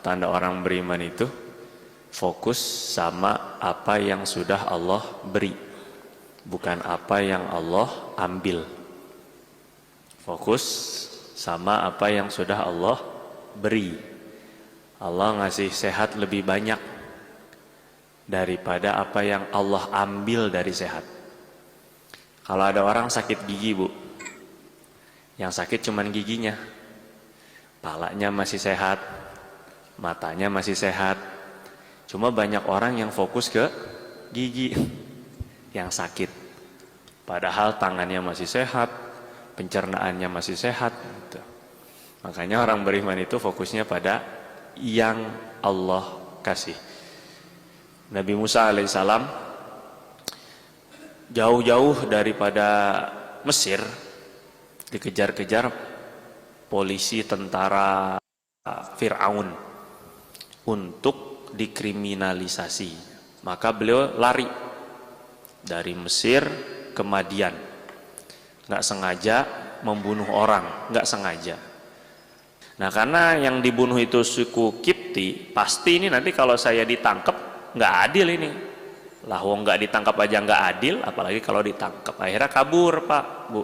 tanda orang beriman itu fokus sama apa yang sudah Allah beri, bukan apa yang Allah ambil. Fokus sama apa yang sudah Allah beri. Allah ngasih sehat lebih banyak daripada apa yang Allah ambil dari sehat. Kalau ada orang sakit gigi, Bu, yang sakit cuman giginya, palanya masih sehat, matanya masih sehat. Cuma banyak orang yang fokus ke gigi yang sakit, padahal tangannya masih sehat, pencernaannya masih sehat gitu. Makanya orang beriman itu fokusnya pada yang Allah kasih. Nabi Musa alaihissalam jauh-jauh daripada Mesir, dikejar-kejar polisi tentara Fir'aun untuk dikriminalisasi. Maka beliau lari dari Mesir ke Madian. Nggak sengaja membunuh orang, nggak sengaja. Nah, karena yang dibunuh itu suku Kipti, pasti ini nanti kalau saya ditangkap nggak adil ini. Lah wong nggak ditangkap aja nggak adil, apalagi kalau ditangkap. Akhirnya kabur, Pak, Bu,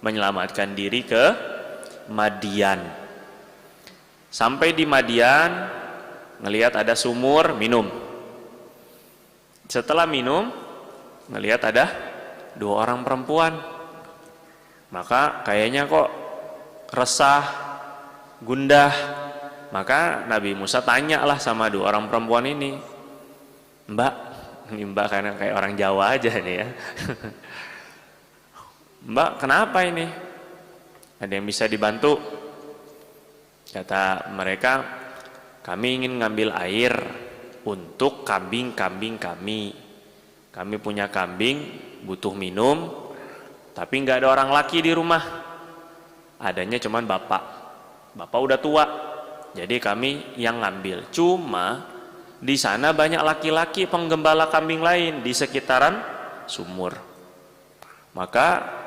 menyelamatkan diri ke Madian. Sampai di Madian, ngelihat ada sumur, minum. Setelah minum, ngelihat ada 2 orang perempuan. Maka kayaknya kok resah, gundah. Maka Nabi Musa tanyalah sama 2 orang perempuan ini, Mbak, ini Mbak karena kayak orang Jawa aja nih ya. Mbak, kenapa ini? Ada yang bisa dibantu? Kata mereka, kami ingin ngambil air untuk kambing-kambing kami. Kami punya kambing, butuh minum, tapi nggak ada orang laki di rumah. Adanya cuman bapak. Bapak udah tua, jadi kami yang ngambil. Cuma di sana banyak laki-laki penggembala kambing lain di sekitaran sumur. Maka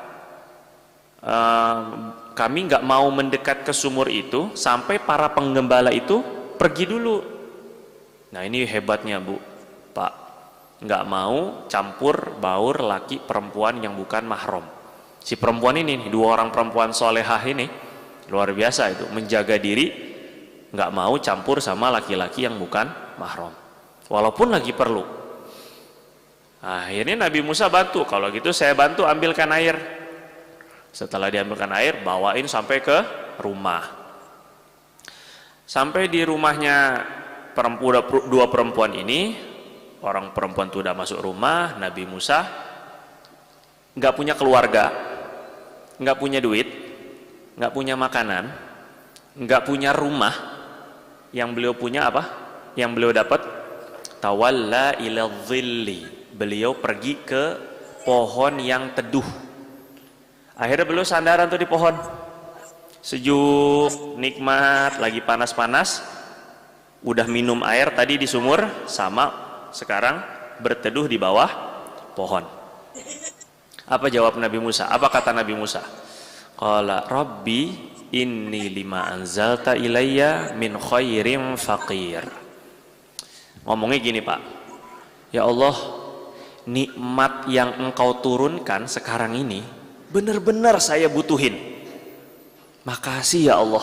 kami nggak mau mendekat ke sumur itu sampai para penggembala itu pergi dulu. Nah, ini hebatnya, Bu, Pak, nggak mau campur baur laki perempuan yang bukan mahram. Si perempuan ini, 2 orang perempuan solehah ini luar biasa itu, menjaga diri, nggak mau campur sama laki-laki yang bukan mahram, walaupun lagi perlu. Akhirnya Nabi Musa bantu, kalau gitu saya bantu ambilkan air. Setelah diambilkan air, bawain sampai ke rumah. Sampai di rumahnya 2 perempuan ini, orang perempuan itu udah masuk rumah. Nabi Musa nggak punya keluarga, nggak punya duit, nggak punya makanan, nggak punya rumah. Yang beliau punya apa? Yang beliau dapat, tawalla ila dhilli, beliau pergi ke pohon yang teduh. Akhirnya beliau sandaran tuh di pohon, sejuk, nikmat, lagi panas-panas, udah minum air tadi di sumur, sama sekarang berteduh di bawah pohon. Apa jawab Nabi Musa? Apa kata Nabi Musa? Qala Rabbi inni lima anzalta ilayya min khairin faqir. Ngomongnya gini, Pak, ya Allah, nikmat yang engkau turunkan sekarang ini benar-benar saya butuhin. Makasih ya Allah.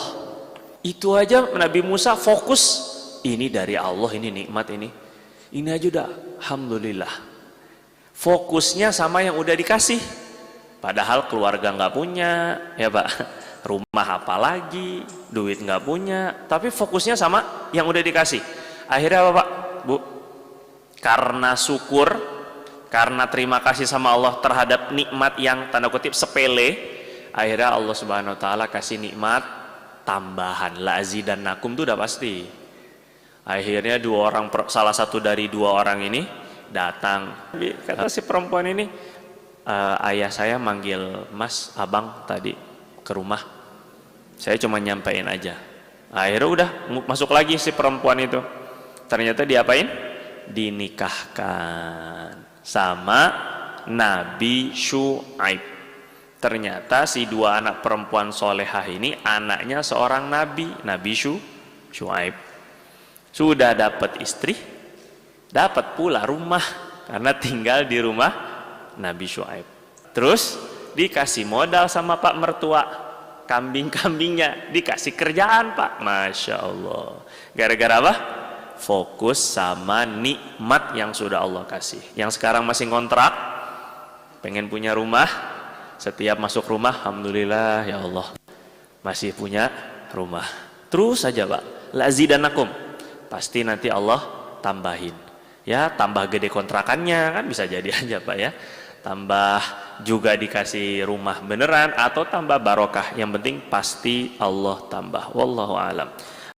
Itu aja Nabi Musa fokus, ini dari Allah, ini nikmat ini. Ini aja udah alhamdulillah. Fokusnya sama yang udah dikasih. Padahal keluarga nggak punya, ya Pak. Rumah apalagi, duit nggak punya, tapi fokusnya sama yang udah dikasih. Akhirnya apa, Pak, Bu? Karena syukur, karena terima kasih sama Allah terhadap nikmat yang tanda kutip sepele, akhirnya Allah Subhanahu wa taala kasih nikmat tambahan, la azidannakum, itu udah pasti. Akhirnya salah satu dari 2 orang ini datang. Kata si perempuan ini, ayah saya manggil Mas, Abang tadi ke rumah. Saya cuma nyampein aja. Akhirnya udah masuk lagi si perempuan itu. Ternyata diapain? Dinikahkan sama Nabi Syuaib. Ternyata si 2 anak perempuan solehah ini anaknya seorang nabi, Nabi Syuaib. Sudah dapat istri, dapat pula rumah, karena tinggal di rumah Nabi Syuaib. Terus dikasih modal sama Pak mertua, kambing-kambingnya dikasih kerjaan Pak. Masya Allah. Gara-gara apa? Fokus sama nikmat yang sudah Allah kasih. Yang sekarang masih ngontrak, pengen punya rumah, setiap masuk rumah alhamdulillah ya Allah masih punya rumah. Terus saja Pak, lazidanakum, pasti nanti Allah tambahin. Ya, tambah gede kontrakannya kan bisa jadi aja Pak ya. Tambah juga dikasih rumah beneran atau tambah barokah. Yang penting pasti Allah tambah. Wallahu alam.